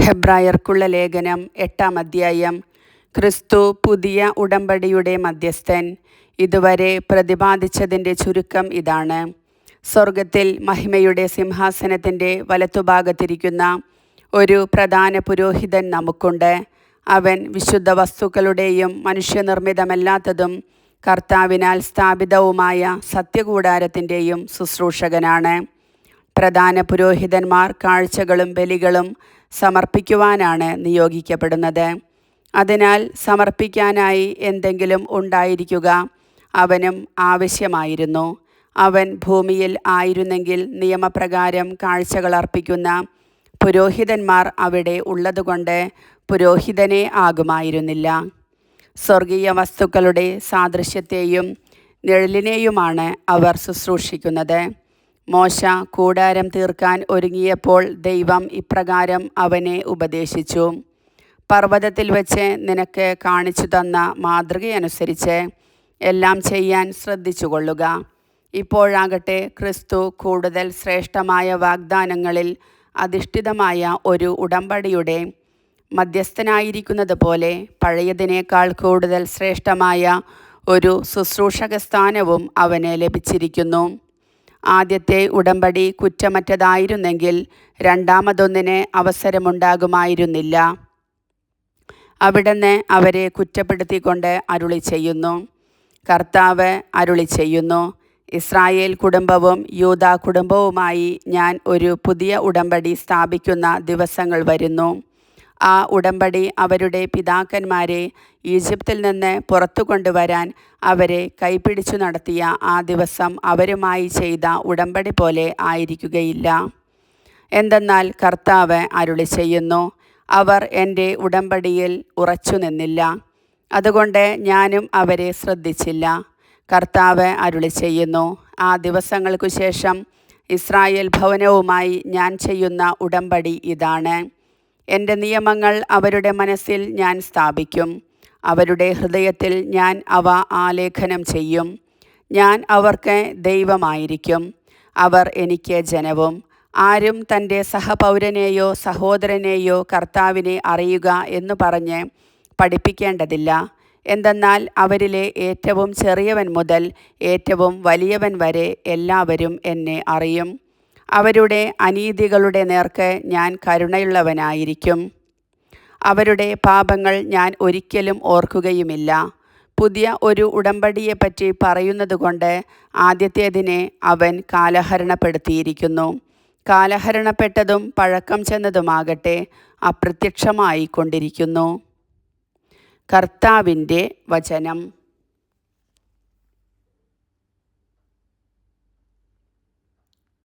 ഹെബ്രായർക്കുള്ള ലേഖനം 8-ാം അധ്യായം. ക്രിസ്തു പുതിയ ഉടമ്പടിയുടെ മധ്യസ്ഥൻ. ഇതുവരെ പ്രതിപാദിച്ചതിൻ്റെ ചുരുക്കം ഇതാണ്. സ്വർഗത്തിൽ മഹിമയുടെ സിംഹാസനത്തിൻ്റെ വലത്തുഭാഗത്തിരിക്കുന്ന ഒരു പ്രധാന പുരോഹിതൻ നമുക്കുണ്ട്. അവൻ വിശുദ്ധ വസ്തുക്കളുടെയും മനുഷ്യനിർമ്മിതമല്ലാത്തതും കർത്താവിനാൽ സ്ഥാപിതവുമായ സത്യകൂടാരത്തിൻ്റെയും ശുശ്രൂഷകനാണ്. പ്രധാന പുരോഹിതന്മാർ കാഴ്ചകളും ബലികളും സമർപ്പിക്കുവാനാണ് നിയോഗിക്കപ്പെടുന്നത്. അതിനാൽ സമർപ്പിക്കാനായി എന്തെങ്കിലും ഉണ്ടായിരിക്കുക അവനും ആവശ്യമായിരുന്നു. അവൻ ഭൂമിയിൽ ആയിരുന്നെങ്കിൽ നിയമപ്രകാരം കാഴ്ചകൾ അർപ്പിക്കുന്ന പുരോഹിതന്മാർ അവിടെ ഉള്ളതുകൊണ്ട് പുരോഹിതനെ ആകുമായിരുന്നില്ല. സ്വർഗീയ വസ്തുക്കളുടെ സാദൃശ്യത്തെയും നിഴലിനെയുമാണ് അവർ ശുശ്രൂഷിക്കുന്നത്. മോശ കൂടാരം തീർക്കാൻ ഒരുങ്ങിയപ്പോൾ ദൈവം ഇപ്രകാരം അവനെ ഉപദേശിച്ചു: പർവ്വതത്തിൽ വെച്ച് നിനക്ക് കാണിച്ചു തന്ന മാതൃകയനുസരിച്ച് എല്ലാം ചെയ്യാൻ ശ്രദ്ധിച്ചുകൊള്ളുക. ഇപ്പോഴാകട്ടെ ക്രിസ്തു കൂടുതൽ ശ്രേഷ്ഠമായ വാഗ്ദാനങ്ങളിൽ അധിഷ്ഠിതമായ ഒരു ഉടമ്പടിയുടെ മധ്യസ്ഥനായിരിക്കുന്നത് പോലെ പഴയതിനേക്കാൾ കൂടുതൽ ശ്രേഷ്ഠമായ ഒരു ശുശ്രൂഷക സ്ഥാനവും അവന് ലഭിച്ചിരിക്കുന്നു. ആദ്യത്തെ ഉടമ്പടി കുറ്റമറ്റതായിരുന്നെങ്കിൽ രണ്ടാമതൊന്നിന് അവസരമുണ്ടാകുമായിരുന്നില്ല. അവിടുന്ന് അവരെ കുറ്റപ്പെടുത്തിക്കൊണ്ട് അരുളി ചെയ്യുന്നു. കർത്താവ് അരുളി ചെയ്യുന്നു: ഇസ്രായേൽ കുടുംബവും യൂദാ കുടുംബവുമായി ഞാൻ ഒരു പുതിയ ഉടമ്പടി സ്ഥാപിക്കുന്ന ദിവസങ്ങൾ വരുന്നു. ആ ഉടമ്പടി അവരുടെ പിതാക്കന്മാരെ ഈജിപ്തിൽ നിന്ന് പുറത്തു കൊണ്ടുവരാൻ അവരെ കൈപിടിച്ചു നടത്തിയ ആ ദിവസം അവരുമായി ചെയ്ത ഉടമ്പടി പോലെ ആയിരിക്കുകയില്ല. എന്തെന്നാൽ കർത്താവ് അരുളി ചെയ്യുന്നു: അവർ എൻ്റെ ഉടമ്പടിയിൽ ഉറച്ചു നിന്നില്ല, അതുകൊണ്ട് ഞാനും അവരെ ശ്രദ്ധിച്ചില്ല. കർത്താവ് അരുളി ചെയ്യുന്നു: ആ ദിവസങ്ങൾക്കു ശേഷം ഇസ്രായേൽ ഭവനവുമായി ഞാൻ ചെയ്യുന്ന ഉടമ്പടി ഇതാണ്. എൻ്റെ നിയമങ്ങൾ അവരുടെ മനസ്സിൽ ഞാൻ സ്ഥാപിക്കും, അവരുടെ ഹൃദയത്തിൽ ഞാൻ അവ ആലേഖനം ചെയ്യും. ഞാൻ അവർക്ക് ദൈവമായിരിക്കും, അവർ എനിക്ക് ജനവും. ആരും തൻ്റെ സഹപൗരനെയോ സഹോദരനെയോ കർത്താവിനെ അറിയുക എന്ന് പറഞ്ഞ് പഠിപ്പിക്കേണ്ടതില്ല. എന്തെന്നാൽ അവരിലെ ഏറ്റവും ചെറിയവൻ മുതൽ ഏറ്റവും വലിയവൻ വരെ എല്ലാവരും എന്നെ അറിയും. അവരുടെ അനീതികളുടെ നേർക്ക് ഞാൻ കരുണയുള്ളവനായിരിക്കും. അവരുടെ പാപങ്ങൾ ഞാൻ ഒരിക്കലും ഓർക്കുകയുമില്ല. പുതിയ ഒരു ഉടമ്പടിയെപ്പറ്റി പറയുന്നതുകൊണ്ട് ആദ്യത്തേതിനെ അവൻ കാലഹരണപ്പെടുത്തിയിരിക്കുന്നു. കാലഹരണപ്പെട്ടതും പഴക്കം ചെന്നതുമാകട്ടെ അപ്രത്യക്ഷമായി കൊണ്ടിരിക്കുന്നു. കർത്താവിൻ്റെ വചനം.